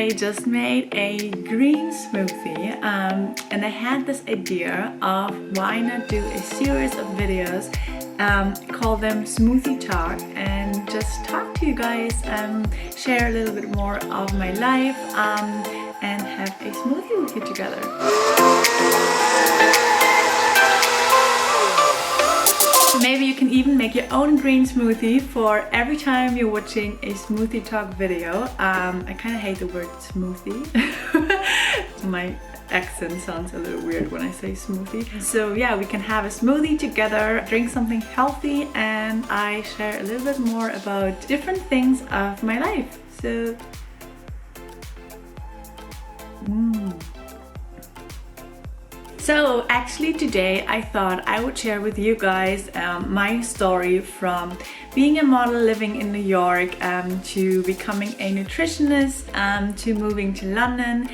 I just made a green smoothie and I had this idea of why not do a series of videos, call them Smoothie Talk, and just talk to you guys, share a little bit more of my life, and have a smoothie with you together. Maybe you can even make your own green smoothie for every time you're watching a Smoothie Talk video. I kind of hate the word smoothie. My accent sounds a little weird when I say smoothie. So yeah, we can have a smoothie together, drink something healthy, and I share a little bit more about different things of my life. So So actually today I thought I would share with you guys my story from being a model living in New York to becoming a nutritionist, to moving to London,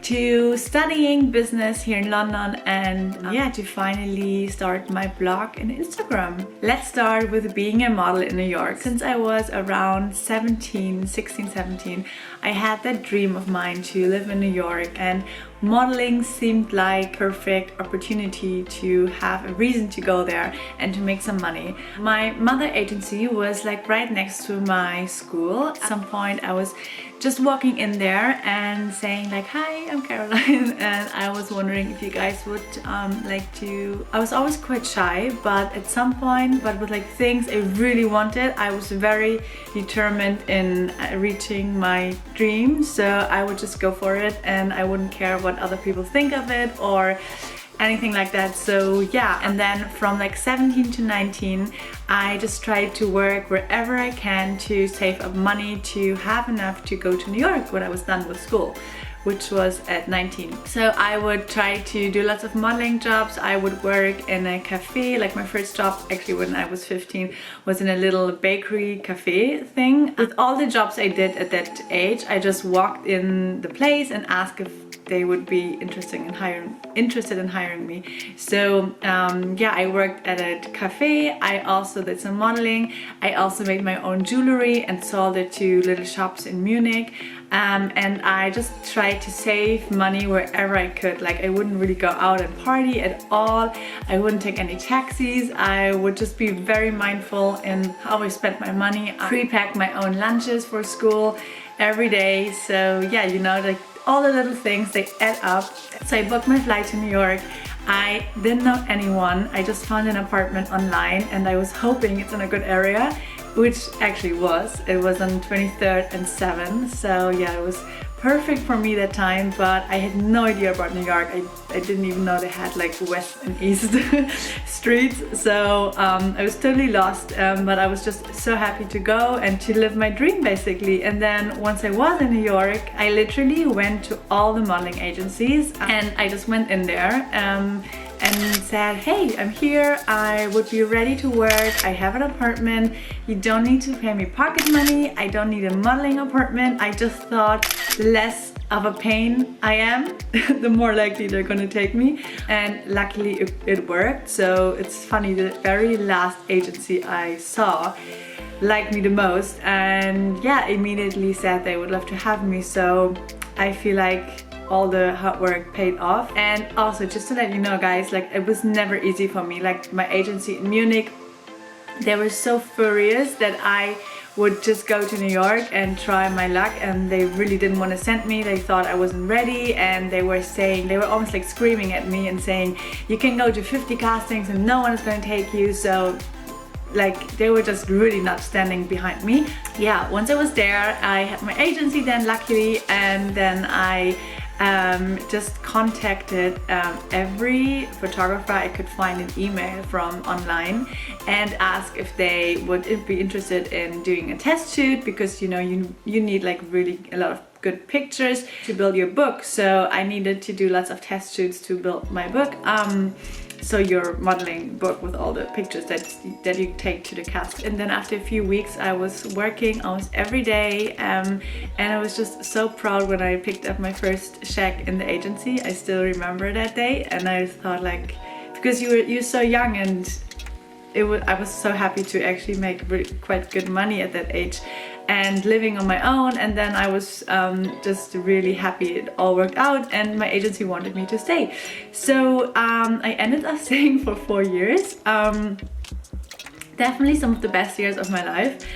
to studying business here in London, and yeah, to finally start my blog and Instagram. Let's start with being a model in New York. Since I was around 16, 17, I had that dream of mine to live in New York, and modeling seemed like perfect opportunity to have a reason to go there and to make some money. My mother agency was like right next to my school. At some point I was just walking in there and saying like, "Hi, I'm Caroline," and I was wondering if you guys would like to... I was always quite shy, but at some point, but with like things I really wanted, I was very determined in reaching my dreams. So I would just go for it and I wouldn't care what other people think of it or anything like that. So yeah, and then from like 17 to 19 I just tried to work wherever I can to save up money to have enough to go to New York when I was done with school, which was at 19. So I would try to do lots of modeling jobs. I would work in a cafe. Like my first job actually when I was 15 was in a little bakery cafe thing. With all the jobs I did at that age, I just walked in the place and asked if they would be interested in hiring me. So yeah, I worked at a cafe. I also did some modeling. I also made my own jewelry and sold it to little shops in Munich. And I just tried to save money wherever I could. Like I wouldn't really go out and party at all. I wouldn't take any taxis. I would just be very mindful in how I spent my money. I pre-packed my own lunches for school every day. So yeah, you know, like all the little things, they add up. So I booked my flight to New York. I didn't know anyone. I just found an apartment online and I was hoping it's in a good area, which actually was. It was on 23rd and 7th. So yeah, it was perfect for me that time, but I had no idea about New York. I didn't even know they had like west and east streets. So I was totally lost, but I was just so happy to go and to live my dream basically. And then once I was in New York, I literally went to all the modeling agencies and I just went in there and said, "Hey, I'm here. I would be ready to work. I have an apartment. You don't need to pay me pocket money. I don't need a modeling apartment." I just thought the less of a pain I am, the more likely they're gonna take me. And luckily it worked. So it's funny, the very last agency I saw liked me the most and yeah, immediately said they would love to have me. So I feel like all the hard work paid off. And also just to let you know guys, like it was never easy for me. Like my agency in Munich, they were so furious that I would just go to New York and try my luck, and they really didn't want to send me. They thought I wasn't ready, and they were almost like screaming at me and saying, "You can go to 50 castings and no one is going to take you." So like they were just really not standing behind me. Yeah, once I was there, I had my agency then luckily, and then I just contacted every photographer I could find an email from online and asked if they would be interested in doing a test shoot, because you know you need like really a lot of good pictures to build your book. So I needed to do lots of test shoots to build my book. So your modeling book with all the pictures that you take to the cast. And then after a few weeks I was working almost every day, and I was just so proud when I picked up my first check in the agency. I still remember that day, and I thought like, because you're so young, and I was so happy to actually make really quite good money at that age. and living on my own. And then I was just really happy it all worked out, and my agency wanted me to stay. So I ended up staying for 4 years. Definitely some of the best years of my life.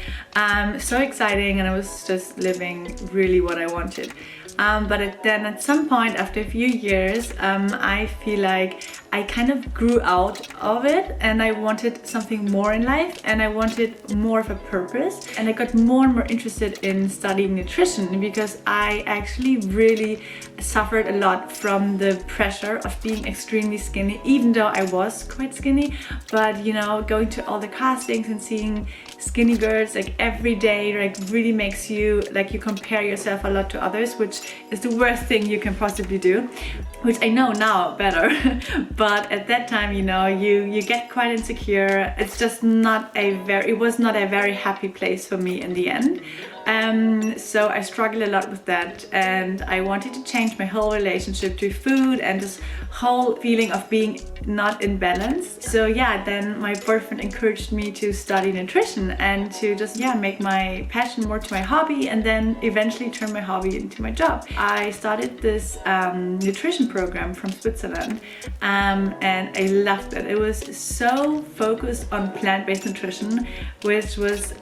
So exciting, and I was just living really what I wanted. But then at some point after a few years, I feel like I kind of grew out of it, and I wanted something more in life, and I wanted more of a purpose, and I got more and more interested in studying nutrition, because I actually really suffered a lot from the pressure of being extremely skinny, even though I was quite skinny. But you know, going to all the castings and seeing skinny girls like every day, like really makes you, like, you compare yourself a lot to others, which is the worst thing you can possibly do, which I know now better. But at that time, you know, you get quite insecure. It's just not it was not a very happy place for me in the end. So I struggled a lot with that, and I wanted to change my whole relationship to food and this whole feeling of being not in balance. So yeah, then my boyfriend encouraged me to study nutrition and to just make my passion more to my hobby, and then eventually turn my hobby into my job. I started this nutrition program from Switzerland, and I loved it. It was so focused on plant-based nutrition, which was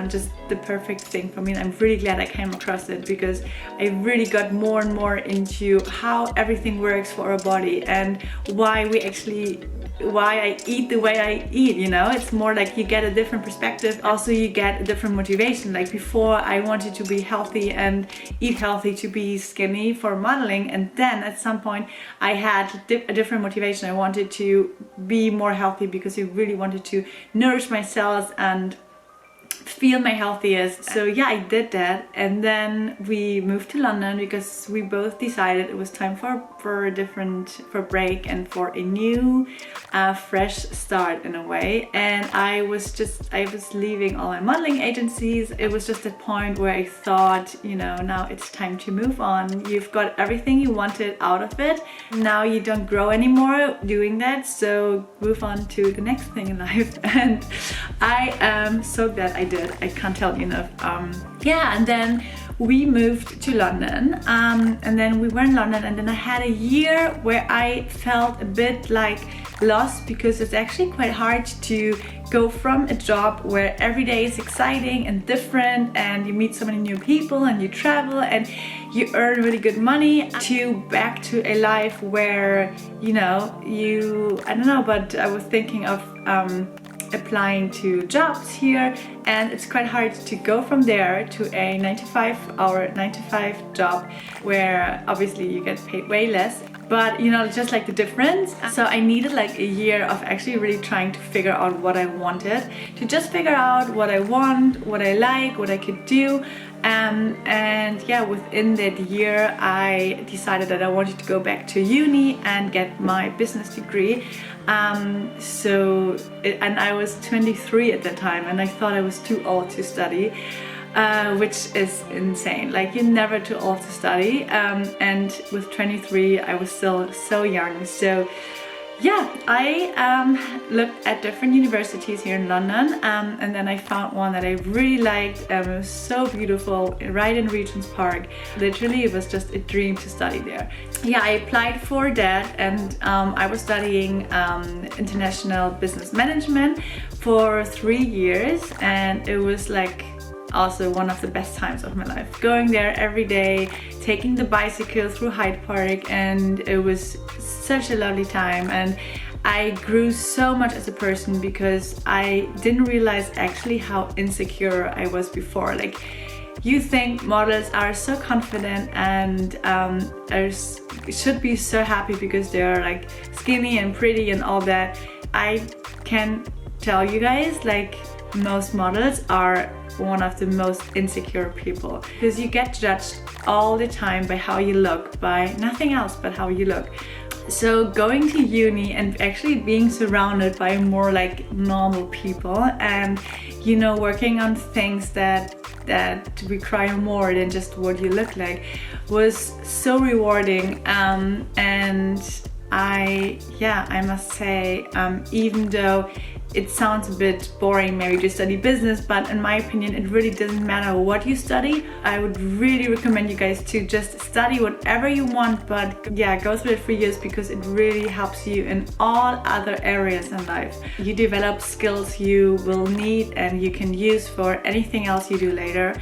just the perfect thing for me. And I'm really glad I came across it, because I really got more and more into how everything works for our body, and why I eat the way I eat, you know. It's more like you get a different perspective. Also, you get a different motivation. Like before, I wanted to be healthy and eat healthy to be skinny for modeling, and then at some point I had a different motivation. I wanted to be more healthy because I really wanted to nourish my cells and feel my healthiest. So yeah, I did that, and then we moved to London because we both decided it was time for a break and for a new fresh start in a way. And I was leaving all my modeling agencies. It was just a point where I thought, you know, now it's time to move on. You've got everything you wanted out of it. Now you don't grow anymore doing that, so move on to the next thing in life. And I am so glad I did. I can't tell you enough. And then we moved to London, and then we were in London, and then I had a year where I felt a bit like lost, because it's actually quite hard to go from a job where every day is exciting and different, and you meet so many new people, and you travel, and you earn really good money, to back to a life where, you know, I don't know, but I was thinking of applying to jobs here, and it's quite hard to go from there to a 9 to 5 job where obviously you get paid way less, but you know, just like the difference. So I needed like a year of actually really trying to figure out what I wanted, to just figure out what I want, what I like, what I could do. And yeah, within that year I decided that I wanted to go back to uni and get my business degree. And I was 23 at that time, and I thought I was too old to study, which is insane. Like, you're never too old to study, and with 23 I was still so young. So yeah, I looked at different universities here in London, and then I found one that I really liked. It was so beautiful, right in Regent's Park. Literally, it was just a dream to study there. Yeah, I applied for that, and I was studying international business management for 3 years, and it was like also one of the best times of my life. Going there every day, taking the bicycle through Hyde Park, and it was such a lovely time. And I grew so much as a person, because I didn't realize actually how insecure I was before. Like, you think models are so confident and should be so happy because they're like skinny and pretty and all that. I can tell you guys, like, most models are one of the most insecure people, because you get judged all the time by how you look, by nothing else but how you look. So going to uni and actually being surrounded by more like normal people, and you know, working on things that require more than just what you look like, was so rewarding. And I must say, even though it sounds a bit boring maybe to study business, but in my opinion it really doesn't matter what you study. I would really recommend you guys to just study whatever you want, but yeah, go through it for years, because it really helps you in all other areas in life. You develop skills you will need and you can use for anything else you do later.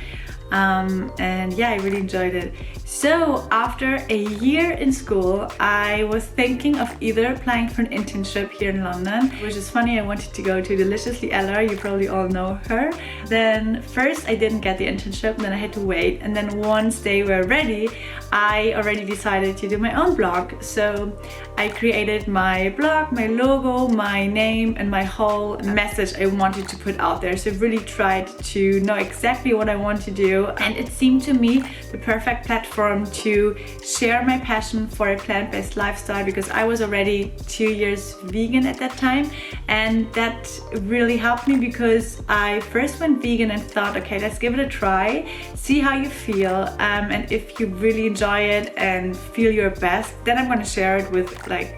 And yeah, I really enjoyed it. So after a year in school, I was thinking of either applying for an internship here in London, which is funny. I wanted to go to Deliciously Ella, you probably all know her. Then first I didn't get the internship, then I had to wait, and then once they were ready, I already decided to do my own blog. So I created my blog, my logo, my name, and my whole message I wanted to put out there. So I really tried to know exactly what I want to do, and it seemed to me the perfect platform to share my passion for a plant-based lifestyle, because I was already 2 years vegan at that time, and that really helped me, because I first went vegan and thought, okay, let's give it a try, see how you feel, and if you really enjoy it and feel your best, then I'm going to share it with like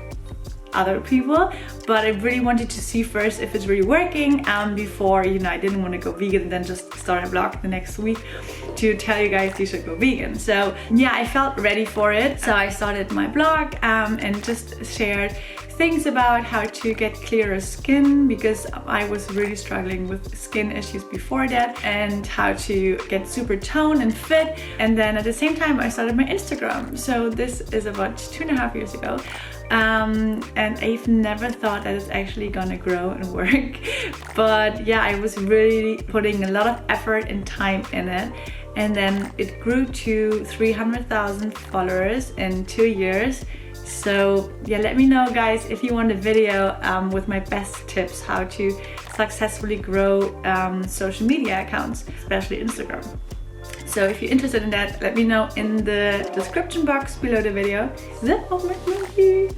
other people. But I really wanted to see first if it's really working before, you know, I didn't want to go vegan and then just start a blog the next week to tell you guys you should go vegan. So yeah, I felt ready for it. So I started my blog and just shared things about how to get clearer skin, because I was really struggling with skin issues before that, and how to get super toned and fit. And then at the same time I started my Instagram. So this is about 2.5 years ago. And I've never thought that it's actually gonna grow and work. But yeah, I was really putting a lot of effort and time in it. And then it grew to 300,000 followers in 2 years. So yeah, let me know guys if you want a video with my best tips how to successfully grow social media accounts, especially Instagram. So if you're interested in that, let me know in the description box below the video. Zip of my smoothie!